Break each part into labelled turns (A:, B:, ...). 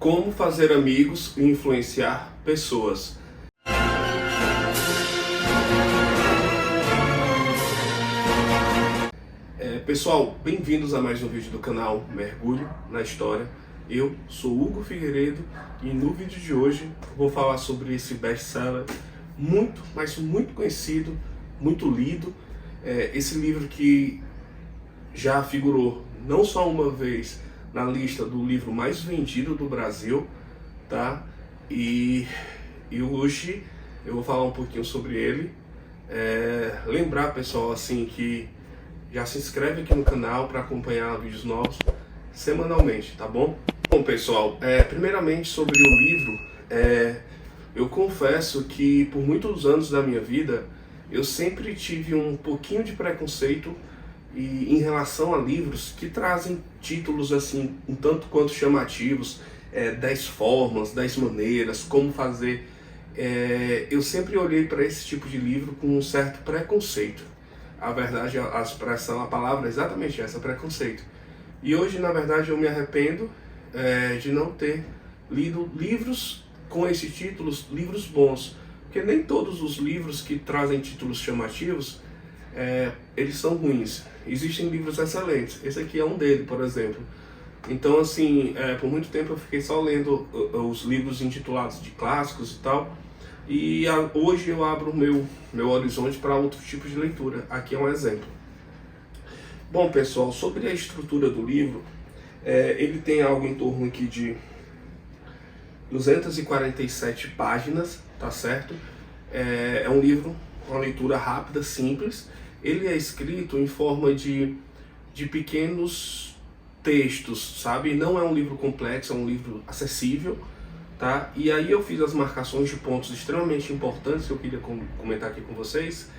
A: Como fazer amigos e influenciar pessoas. Pessoal, bem-vindos a mais um vídeo do canal Mergulho na História. Eu sou Hugo Figueiredo e no vídeo de hoje vou falar sobre esse best-seller muito, mas muito conhecido, muito lido. Esse livro que já figurou não só uma vez na lista do livro mais vendido do Brasil, tá? E hoje eu vou falar um pouquinho sobre ele. Lembrar, pessoal, assim, que já se inscreve aqui no canal para acompanhar vídeos novos semanalmente, tá bom? Bom, pessoal, primeiramente sobre o livro, eu confesso que por muitos anos da minha vida eu sempre tive um pouquinho de preconceito em relação a livros que trazem títulos assim um tanto quanto chamativos, 10 formas, 10 maneiras, como fazer. Eu sempre olhei para esse tipo de livro com um certo preconceito. A verdade, a expressão, a palavra é exatamente essa, preconceito. E hoje, na verdade, eu me arrependo de não ter lido livros com esses títulos, livros bons. Porque nem todos os livros que trazem títulos chamativos, eles são ruins. Existem livros excelentes. Esse aqui é um deles, por exemplo. Então, assim, por muito tempo eu fiquei só lendo os livros intitulados de clássicos e tal. E hoje eu abro o meu horizonte para outro tipo de leitura. Aqui é um exemplo. Bom, pessoal, sobre a estrutura do livro, ele tem algo em torno aqui de 247 páginas, tá certo? É um livro, uma leitura rápida, simples. Ele é escrito em forma de pequenos textos, sabe? Não é um livro complexo, é um livro acessível, tá? E aí eu fiz as marcações de pontos extremamente importantes que eu queria comentar aqui com vocês.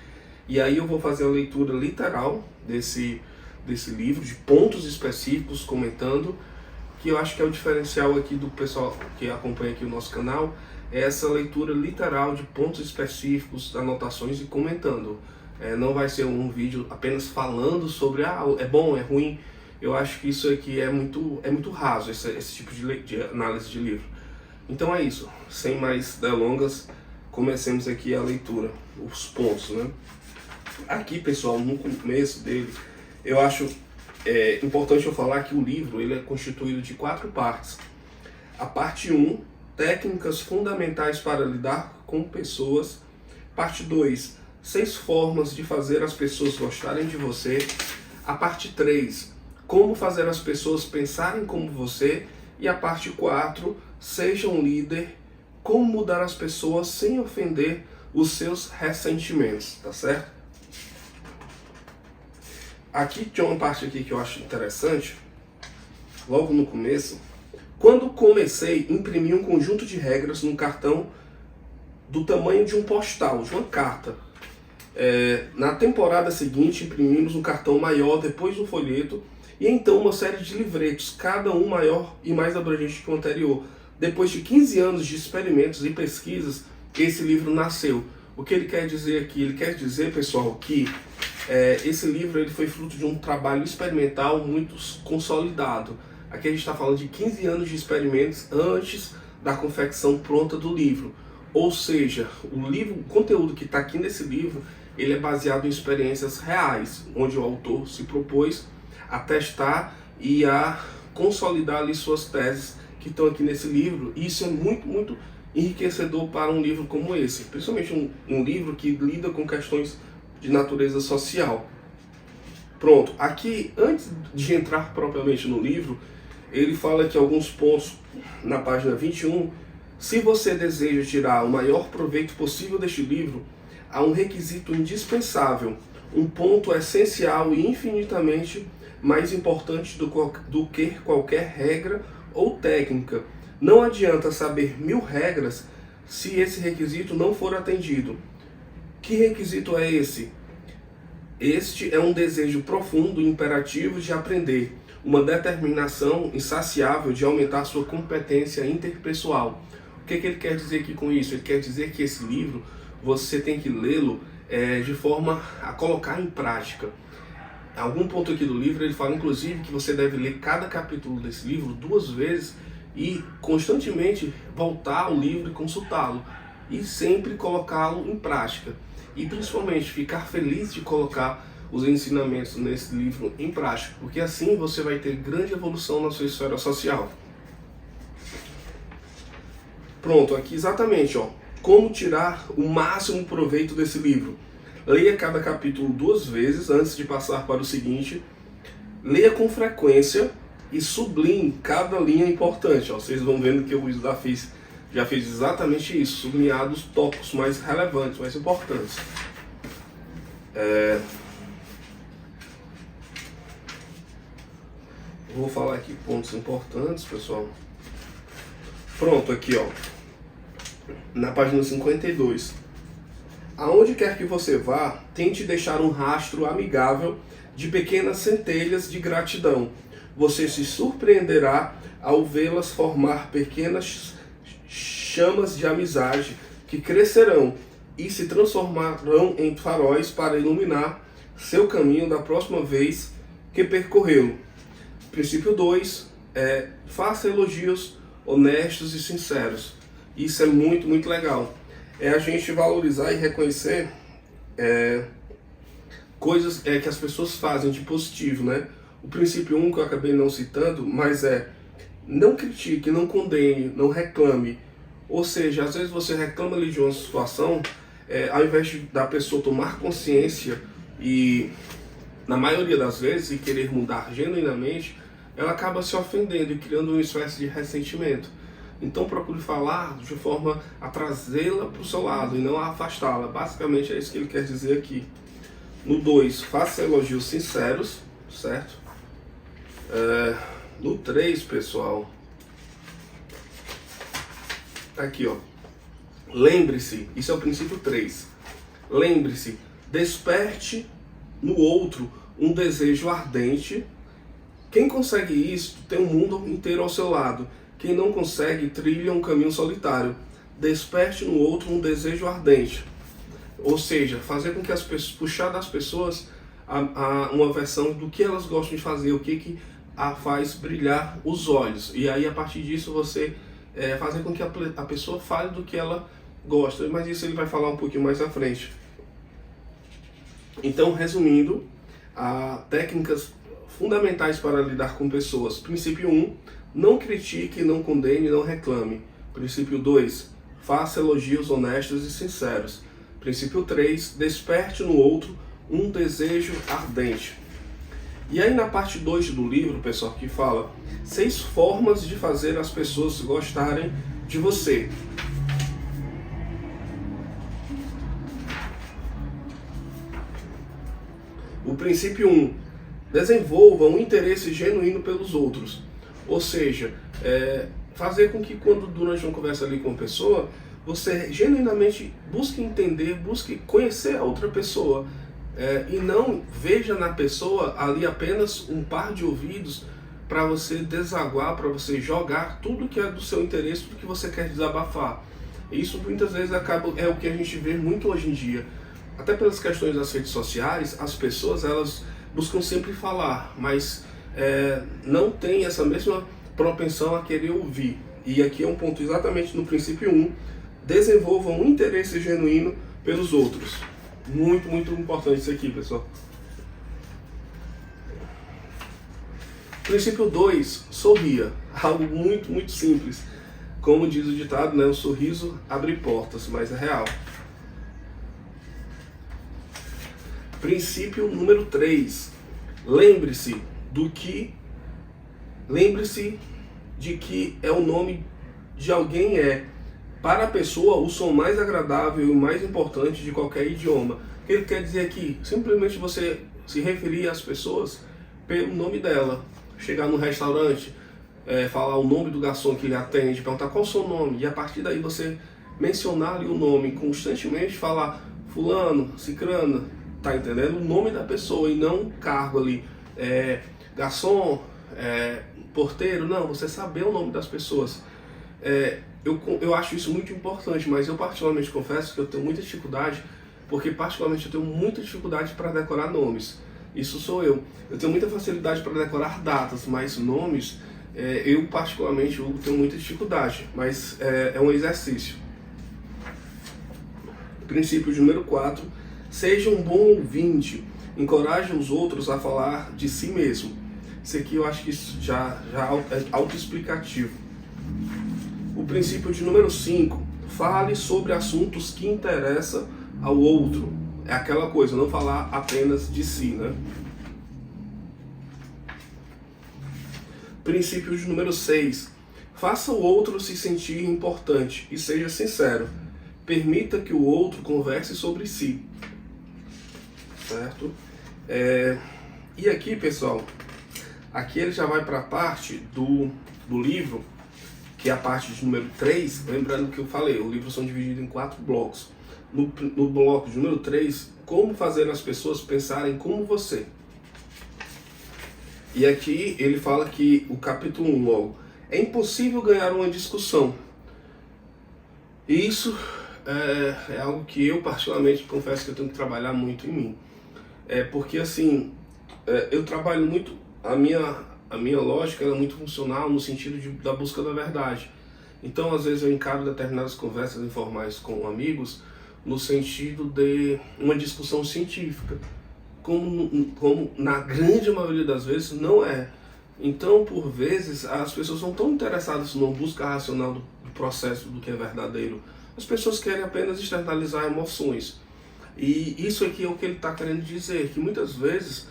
A: E aí eu vou fazer a leitura literal desse livro, de pontos específicos, comentando, que eu acho que é o diferencial aqui do pessoal que acompanha aqui o nosso canal, é essa leitura literal de pontos específicos, anotações e comentando. Não vai ser um vídeo apenas falando sobre é bom, é ruim. Eu acho que isso aqui é muito raso, esse tipo de análise de livro. Então é isso, sem mais delongas, comecemos aqui a leitura, os pontos, né? Aqui, pessoal, no começo dele, eu acho importante eu falar que o livro ele é constituído de 4 partes. A parte 1, técnicas fundamentais para lidar com pessoas. Parte 2, 6 formas de fazer as pessoas gostarem de você. A parte 3, como fazer as pessoas pensarem como você. E a parte 4, seja um líder, como mudar as pessoas sem ofender os seus ressentimentos, tá certo? Aqui tem uma parte aqui que eu acho interessante, logo no começo. Quando comecei, imprimi um conjunto de regras num cartão do tamanho de um postal, de uma carta. Na temporada seguinte, imprimimos um cartão maior, depois um folheto, e então uma série de livretos, cada um maior e mais abrangente que o anterior. Depois de 15 anos de experimentos e pesquisas, esse livro nasceu. O que ele quer dizer aqui? Ele quer dizer, pessoal, que esse livro ele foi fruto de um trabalho experimental muito consolidado. Aqui a gente está falando de 15 anos de experimentos antes da confecção pronta do livro. Ou seja, o conteúdo que está aqui nesse livro, ele é baseado em experiências reais, onde o autor se propôs a testar e a consolidar ali suas teses que estão aqui nesse livro. E isso é muito enriquecedor para um livro como esse, principalmente um livro que lida com questões de natureza social. Pronto, aqui antes de entrar propriamente no livro, ele fala aqui alguns pontos na página 21. Se você deseja tirar o maior proveito possível deste livro, há um requisito indispensável, um ponto essencial e infinitamente mais importante do que qualquer regra ou técnica. Não adianta saber 1000 regras se esse requisito não for atendido. Que requisito é esse? Este é um desejo profundo e imperativo de aprender, uma determinação insaciável de aumentar sua competência interpessoal. O que ele quer dizer aqui com isso? Ele quer dizer que esse livro, você tem que lê-lo de forma a colocar em prática. Algum ponto aqui do livro ele fala inclusive que você deve ler cada capítulo desse livro 2 vezes e constantemente voltar ao livro e consultá-lo e sempre colocá-lo em prática e principalmente ficar feliz de colocar os ensinamentos nesse livro em prática, porque assim você vai ter grande evolução na sua esfera social. Pronto, aqui exatamente, ó, como tirar o máximo proveito desse livro. Leia cada capítulo 2 vezes antes de passar para o seguinte. Leia com frequência e sublinhe cada linha importante. Ó. Vocês vão vendo que eu já fiz exatamente isso, sublinhar os tópicos mais relevantes, mais importantes. Vou falar aqui pontos importantes, pessoal. Pronto, aqui ó, na página 52. Aonde quer que você vá, tente deixar um rastro amigável de pequenas centelhas de gratidão. Você se surpreenderá ao vê-las formar pequenas chamas de amizade que crescerão e se transformarão em faróis para iluminar seu caminho da próxima vez que percorrê-lo. Princípio 2 é: faça elogios honestos e sinceros. Isso é muito, muito legal. É a gente valorizar e reconhecer coisas que as pessoas fazem de positivo, né? O princípio 1 que eu acabei não citando, mas não critique, não condene, não reclame. Ou seja, às vezes você reclama ali de uma situação, ao invés da pessoa tomar consciência e, na maioria das vezes, e querer mudar genuinamente, ela acaba se ofendendo e criando uma espécie de ressentimento. Então procure falar de forma a trazê-la para o seu lado e não a afastá-la. Basicamente é isso que ele quer dizer aqui. No 2, faça elogios sinceros, certo? No 3, pessoal, aqui ó, lembre-se, isso é o princípio 3. Lembre-se, desperte no outro um desejo ardente. Quem consegue isso tem o mundo inteiro ao seu lado. Quem não consegue trilha um caminho solitário. Desperte no outro um desejo ardente. Ou seja, fazer com que as pessoas, puxar das pessoas uma versão do que elas gostam de fazer, o que a faz brilhar os olhos. E aí a partir disso você fazer com que a pessoa fale do que ela gosta. Mas isso ele vai falar um pouquinho mais à frente. Então, resumindo, técnicas fundamentais para lidar com pessoas. Princípio 1, não critique, não condene, não reclame. Princípio 2, faça elogios honestos e sinceros. Princípio 3, desperte no outro um desejo ardente. E aí na parte 2 do livro, pessoal, que fala 6 formas de fazer as pessoas gostarem de você. O princípio 1, desenvolva um interesse genuíno pelos outros. Ou seja, fazer com que quando durante uma conversa ali com uma pessoa, você genuinamente busque entender, busque conhecer a outra pessoa. E não veja na pessoa ali apenas um par de ouvidos para você desaguar, para você jogar tudo que é do seu interesse, tudo que você quer desabafar. Isso muitas vezes é o que a gente vê muito hoje em dia. Até pelas questões das redes sociais, as pessoas elas buscam sempre falar, mas não tem essa mesma propensão a querer ouvir. E aqui é um ponto exatamente no princípio 1, desenvolva um interesse genuíno pelos outros. Muito, muito importante isso aqui, pessoal. Princípio 2, sorria. Algo muito, muito simples. Como diz o ditado, né? O sorriso abre portas, mas é real. Princípio número 3. Lembre-se de que o nome de alguém para a pessoa, o som mais agradável e mais importante de qualquer idioma. O que ele quer dizer aqui? Simplesmente você se referir às pessoas pelo nome dela. Chegar no restaurante, falar o nome do garçom que lhe atende, perguntar qual é o seu nome, e a partir daí você mencionar ali o nome, constantemente falar fulano, cicrana, tá entendendo? O nome da pessoa e não o cargo ali. Garçom, porteiro, não, você saber o nome das pessoas. Eu acho isso muito importante, mas eu particularmente confesso que eu tenho muita dificuldade, porque particularmente eu tenho muita dificuldade para decorar nomes. Isso sou eu. Eu tenho muita facilidade para decorar datas, mas nomes Eu particularmente, Hugo, tenho muita dificuldade, mas é um exercício. Princípio de número 4, seja um bom ouvinte, encoraje os outros a falar de si mesmo. Isso aqui eu acho que isso já é autoexplicativo. O princípio de número 5, fale sobre assuntos que interessam ao outro. É aquela coisa, não falar apenas de si, né? Princípio de número 6, faça o outro se sentir importante e seja sincero. Permita que o outro converse sobre si. Certo? E aqui, pessoal, aqui ele já vai para a parte do livro, que é a parte de número 3, lembrando que eu falei, o livro são divididos em 4 blocos. No bloco de número 3, como fazer as pessoas pensarem como você. E aqui ele fala que o capítulo 1 logo, é impossível ganhar uma discussão. E isso é algo que eu particularmente confesso que eu tenho que trabalhar muito em mim. Porque assim, eu trabalho muito, a minha lógica ela é muito funcional no sentido da busca da verdade. Então às vezes eu encaro determinadas conversas informais com amigos no sentido de uma discussão científica, como na grande maioria das vezes não é. Então por vezes as pessoas não estão interessadas na busca racional do processo do que é verdadeiro. As pessoas querem apenas externalizar emoções. E isso aqui é o que ele está querendo dizer, que muitas vezes,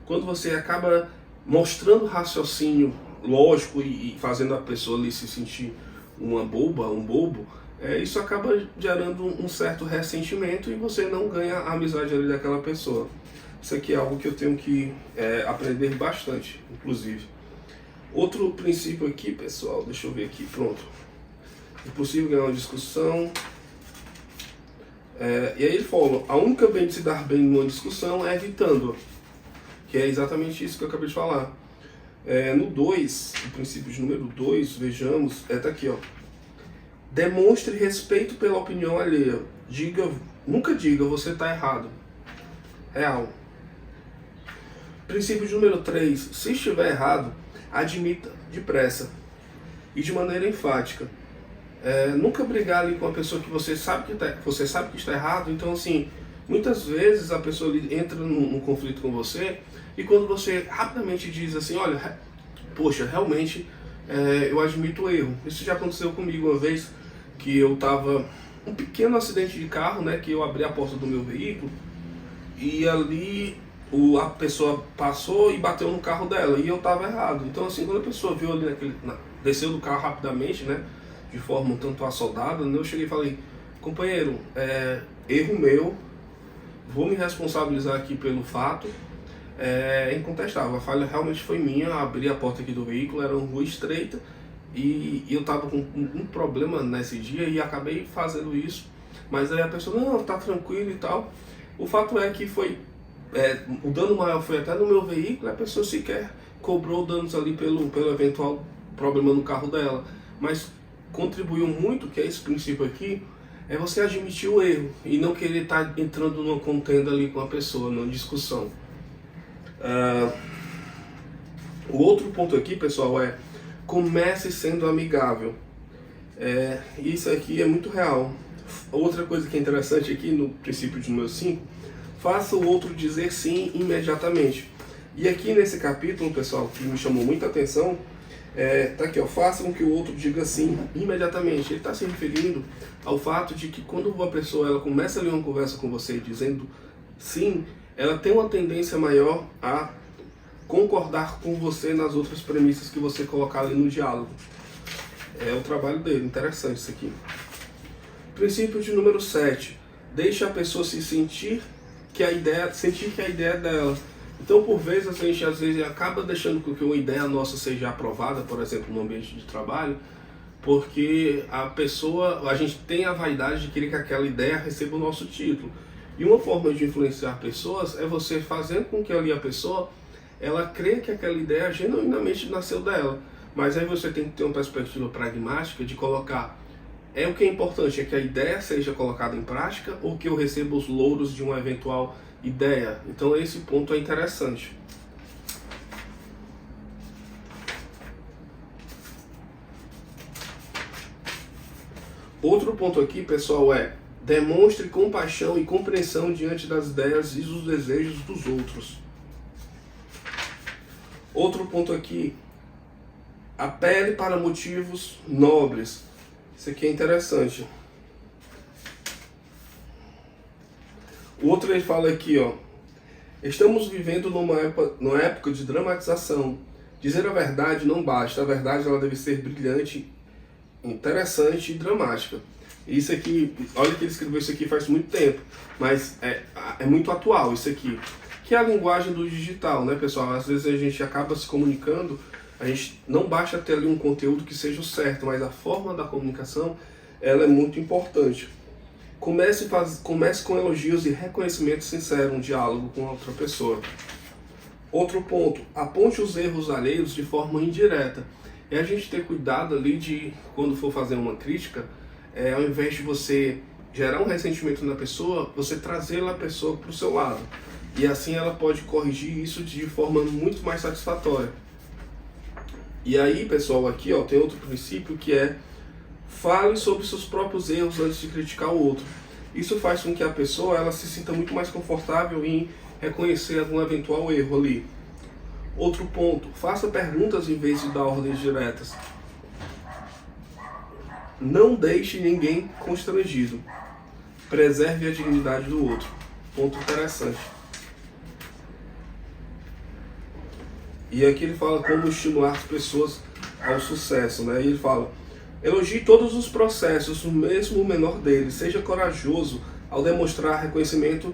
A: quando você acaba mostrando raciocínio lógico e fazendo a pessoa ali se sentir uma boba, um bobo, isso acaba gerando um certo ressentimento e você não ganha a amizade ali daquela pessoa. Isso aqui é algo que eu tenho que aprender bastante, inclusive. Outro princípio aqui, pessoal, deixa eu ver aqui, pronto. É possível ganhar uma discussão. E aí ele fala, a única vez de se dar bem numa discussão é evitando-a. Que é exatamente isso que eu acabei de falar. No 2, o princípio de número 2, vejamos, tá aqui, ó. Demonstre respeito pela opinião alheia. Nunca diga, você está errado. Real. Princípio de número 3, se estiver errado, admita depressa e de maneira enfática. Nunca brigar ali com a pessoa que você sabe que está errado. Então assim, muitas vezes a pessoa ali entra num conflito com você e quando você rapidamente diz assim, olha, poxa, realmente eu admito o erro. Isso já aconteceu comigo uma vez, que eu estava um pequeno acidente de carro, né, que eu abri a porta do meu veículo e ali a pessoa passou e bateu no carro dela e eu estava errado. Então assim, quando a pessoa viu ali desceu do carro rapidamente, né, de forma um tanto assodada, eu cheguei e falei, companheiro, erro meu, vou me responsabilizar aqui pelo fato, incontestável, a falha realmente foi minha, abri a porta aqui do veículo, era uma rua estreita e eu estava com um problema nesse dia e acabei fazendo isso, mas aí a pessoa, não, tá tranquilo e tal. O fato é que foi, o dano maior foi até no meu veículo, a pessoa sequer cobrou danos ali pelo eventual problema no carro dela, mas contribuiu muito, que é esse princípio aqui, é você admitir o erro e não querer estar entrando numa contenda ali com a pessoa, numa discussão. O outro ponto aqui, pessoal, comece sendo amigável. Isso aqui é muito real. Outra coisa que é interessante aqui no princípio de número 5, faça o outro dizer sim imediatamente. E aqui nesse capítulo, pessoal, que me chamou muita atenção, tá aqui, ó, faça com que o outro diga sim imediatamente. Ele está se referindo ao fato de que quando uma pessoa ela começa ali uma conversa com você dizendo sim, ela tem uma tendência maior a concordar com você nas outras premissas que você colocar ali no diálogo. É o trabalho dele, interessante isso aqui. Princípio de número 7, deixe a pessoa se sentir que a ideia é dela. Então, por vezes, a gente às vezes acaba deixando que uma ideia nossa seja aprovada, por exemplo, no ambiente de trabalho, porque a gente tem a vaidade de querer que aquela ideia receba o nosso título. E uma forma de influenciar pessoas é você fazer com que ali a pessoa, ela creia que aquela ideia genuinamente nasceu dela. Mas aí você tem que ter uma perspectiva pragmática de colocar, o que é importante é que a ideia seja colocada em prática ou que eu receba os louros de uma eventual ideia. Então esse ponto é interessante. Outro ponto aqui, pessoal, é demonstre compaixão e compreensão diante das ideias e dos desejos dos outros. Outro ponto aqui, apele para motivos nobres. Isso aqui é interessante. O outro ele fala aqui, ó. Estamos vivendo numa época de dramatização. Dizer a verdade não basta. A verdade ela deve ser brilhante, interessante e dramática. Isso aqui, olha que ele escreveu isso aqui faz muito tempo, mas é muito atual isso aqui. Que é a linguagem do digital, né, pessoal? Às vezes a gente acaba se comunicando, a gente não basta ter ali um conteúdo que seja o certo, mas a forma da comunicação, ela é muito importante. Comece com elogios e reconhecimento sincero, um diálogo com a outra pessoa. Outro ponto, aponte os erros alheios de forma indireta. É a gente ter cuidado ali de, quando for fazer uma crítica, ao invés de você gerar um ressentimento na pessoa, você trazer a pessoa para o seu lado. E assim ela pode corrigir isso de forma muito mais satisfatória. E aí, pessoal, aqui ó, tem outro princípio que é fale sobre seus próprios erros antes de criticar o outro. Isso faz com que a pessoa ela se sinta muito mais confortável em reconhecer algum eventual erro ali. Outro ponto, faça perguntas em vez de dar ordens diretas. Não deixe ninguém constrangido. Preserve a dignidade do outro. Ponto interessante. E aqui ele fala como estimular as pessoas ao sucesso, né? E ele fala: elogie todos os processos, mesmo o menor deles. Seja corajoso ao demonstrar reconhecimento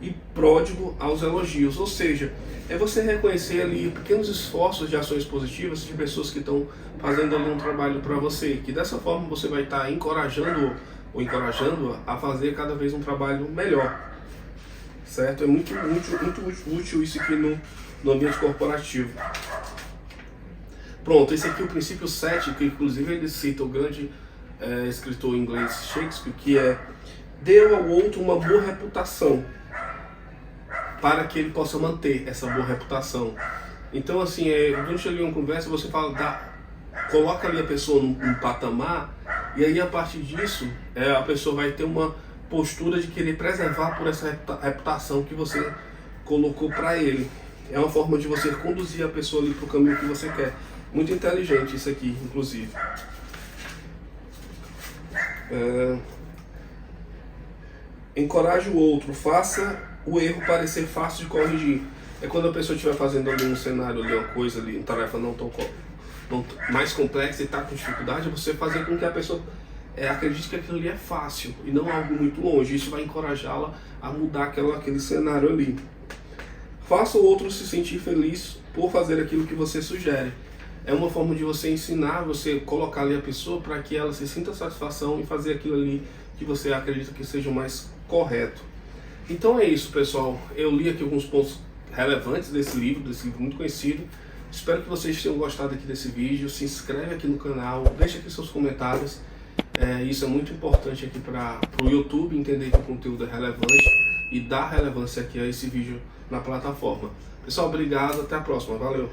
A: e pródigo aos elogios. Ou seja, é você reconhecer ali pequenos esforços de ações positivas de pessoas que estão fazendo ali um trabalho para você. Que dessa forma você vai estar encorajando a fazer cada vez um trabalho melhor. Certo? É muito útil isso aqui no ambiente corporativo. Pronto, esse aqui é o princípio 7, que inclusive ele cita o grande escritor inglês Shakespeare, que é: dê ao outro uma boa reputação, para que ele possa manter essa boa reputação. Então, assim, durante ali uma conversa, você coloca ali a pessoa num patamar, e aí a partir disso, a pessoa vai ter uma postura de querer preservar por essa reputação que você colocou para ele. É uma forma de você conduzir a pessoa ali para o caminho que você quer. Muito inteligente isso aqui, inclusive. Encoraje o outro, faça o erro parecer fácil de corrigir. É quando a pessoa estiver fazendo ali um cenário, ali, uma coisa ali, uma tarefa não mais complexa e está com dificuldade, você fazer com que a pessoa acredite que aquilo ali é fácil e não algo muito longe. Isso vai encorajá-la a mudar aquele cenário ali. Faça o outro se sentir feliz por fazer aquilo que você sugere. É uma forma de você ensinar, você colocar ali a pessoa para que ela se sinta satisfação em fazer aquilo ali que você acredita que seja o mais correto. Então é isso, pessoal. Eu li aqui alguns pontos relevantes desse livro muito conhecido. Espero que vocês tenham gostado aqui desse vídeo. Se inscreve aqui no canal, deixa aqui seus comentários. Isso é muito importante aqui para o YouTube entender que o conteúdo é relevante e dar relevância aqui a esse vídeo na plataforma. Pessoal, obrigado, até a próxima, valeu!